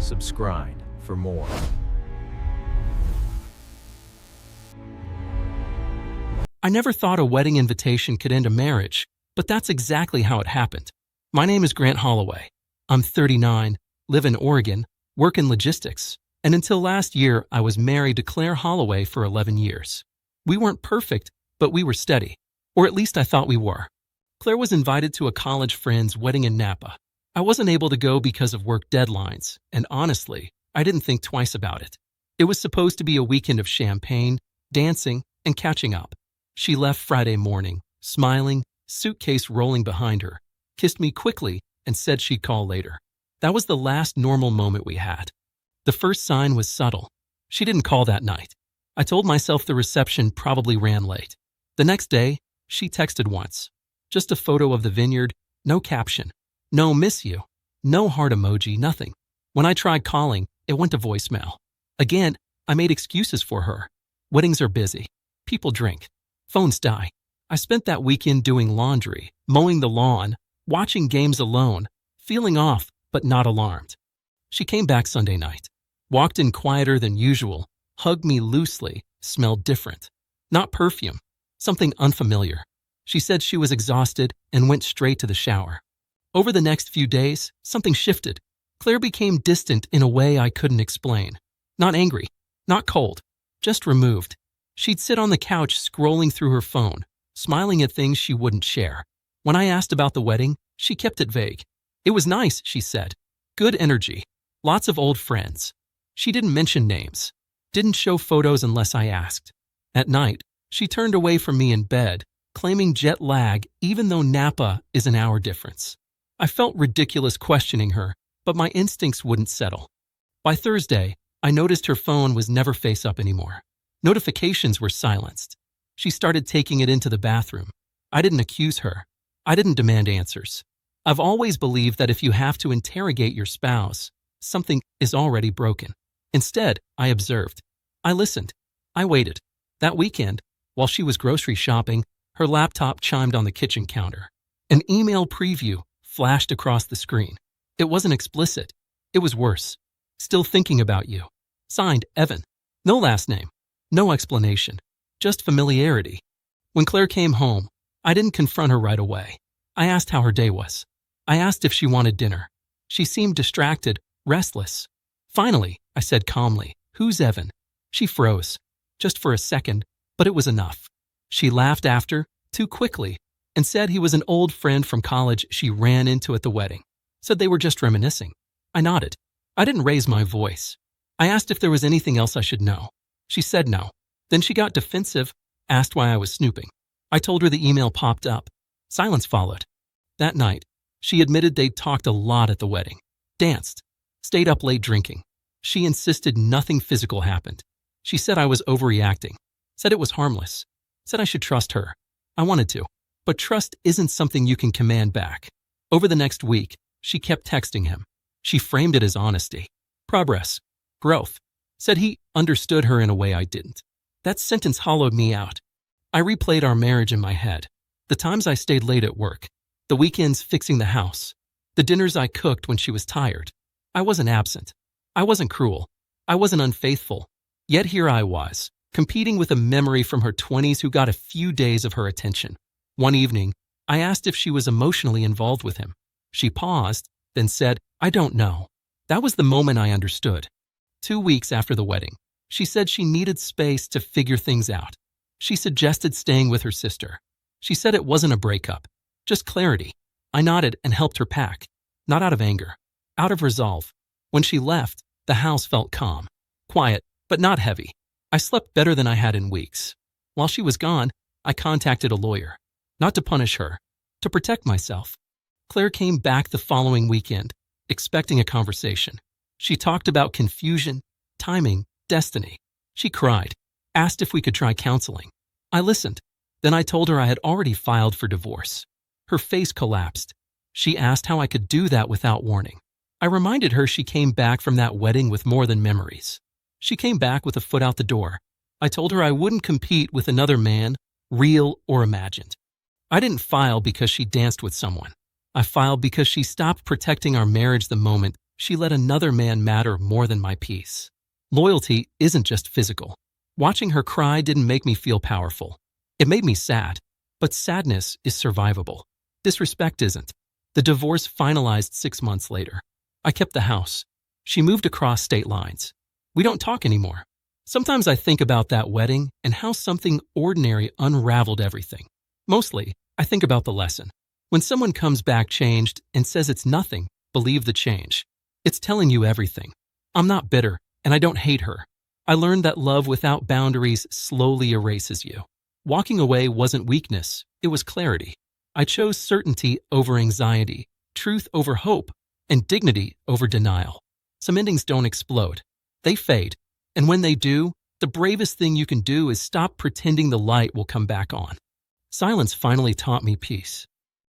subscribe for more. I never thought a wedding invitation could end a marriage, but that's exactly how it happened. My name is Grant Holloway. I'm 39, live in Oregon, work in logistics, and until last year, I was married to Claire Holloway for 11 years. We weren't perfect, but we were steady, or at least I thought we were. Claire was invited to a college friend's wedding in Napa. I wasn't able to go because of work deadlines, and honestly, I didn't think twice about it. It was supposed to be a weekend of champagne, dancing, and catching up. She left Friday morning, smiling, suitcase rolling behind her, kissed me quickly, and said she'd call later. That was the last normal moment we had. The first sign was subtle. She didn't call that night. I told myself the reception probably ran late. The next day, she texted once. Just a photo of the vineyard, no caption. No miss you. No heart emoji, nothing. When I tried calling, it went to voicemail. Again, I made excuses for her. Weddings are busy. People drink. Phones die. I spent that weekend doing laundry, mowing the lawn, watching games alone, feeling off but not alarmed. She came back Sunday night, walked in quieter than usual, hugged me loosely, smelled different. Not perfume, something unfamiliar. She said she was exhausted and went straight to the shower. Over the next few days, something shifted. Claire became distant in a way I couldn't explain. Not angry, not cold, just removed. She'd sit on the couch scrolling through her phone, smiling at things she wouldn't share. When I asked about the wedding, she kept it vague. It was nice, she said. Good energy. Lots of old friends. She didn't mention names. Didn't show photos unless I asked. At night, she turned away from me in bed, claiming jet lag even though Napa is an hour difference. I felt ridiculous questioning her, but my instincts wouldn't settle. By Thursday, I noticed her phone was never face up anymore. Notifications were silenced. She started taking it into the bathroom. I didn't accuse her. I didn't demand answers. I've always believed that if you have to interrogate your spouse, something is already broken. Instead, I observed. I listened. I waited. That weekend, while she was grocery shopping, her laptop chimed on the kitchen counter. An email preview flashed across the screen. It wasn't explicit. It was worse. Still thinking about you. Signed, Evan. No last name. No explanation. Just familiarity. When Claire came home, I didn't confront her right away. I asked how her day was. I asked if she wanted dinner. She seemed distracted, restless. Finally, I said calmly, "Who's Evan?" She froze. Just for a second, but it was enough. She laughed after, too quickly, and said he was an old friend from college she ran into at the wedding. Said they were just reminiscing. I nodded. I didn't raise my voice. I asked if there was anything else I should know. She said no. Then she got defensive, asked why I was snooping. I told her the email popped up. Silence followed. That night, she admitted they'd talked a lot at the wedding. Danced. Stayed up late drinking. She insisted nothing physical happened. She said I was overreacting. Said it was harmless. Said I should trust her. I wanted to. But trust isn't something you can command back. Over the next week, she kept texting him. She framed it as honesty. Progress. Growth. Said he understood her in a way I didn't. That sentence hollowed me out. I replayed our marriage in my head. The times I stayed late at work. The weekends fixing the house. The dinners I cooked when she was tired. I wasn't absent. I wasn't cruel. I wasn't unfaithful. Yet here I was, competing with a memory from her 20s who got a few days of her attention. One evening, I asked if she was emotionally involved with him. She paused, then said, "I don't know." That was the moment I understood. 2 weeks after the wedding, she said she needed space to figure things out. She suggested staying with her sister. She said it wasn't a breakup, just clarity. I nodded and helped her pack, not out of anger, out of resolve. When she left, the house felt calm, quiet, but not heavy. I slept better than I had in weeks. While she was gone, I contacted a lawyer, not to punish her, to protect myself. Claire came back the following weekend, expecting a conversation. She talked about confusion, timing, destiny. She cried, asked if we could try counseling. I listened. Then I told her I had already filed for divorce. Her face collapsed. She asked how I could do that without warning. I reminded her she came back from that wedding with more than memories. She came back with a foot out the door. I told her I wouldn't compete with another man, real or imagined. I didn't file because she danced with someone. I filed because she stopped protecting our marriage the moment She let another man matter more than my peace. Loyalty isn't just physical. Watching her cry didn't make me feel powerful. It made me sad. But sadness is survivable. Disrespect isn't. The divorce finalized 6 months later. I kept the house. She moved across state lines. We don't talk anymore. Sometimes I think about that wedding and how something ordinary unraveled everything. Mostly, I think about the lesson. When someone comes back changed and says it's nothing, believe the change. It's telling you everything. I'm not bitter, and I don't hate her. I learned that love without boundaries slowly erases you. Walking away wasn't weakness, it was clarity. I chose certainty over anxiety, truth over hope, and dignity over denial. Some endings don't explode. They fade. And when they do, the bravest thing you can do is stop pretending the light will come back on. Silence finally taught me peace.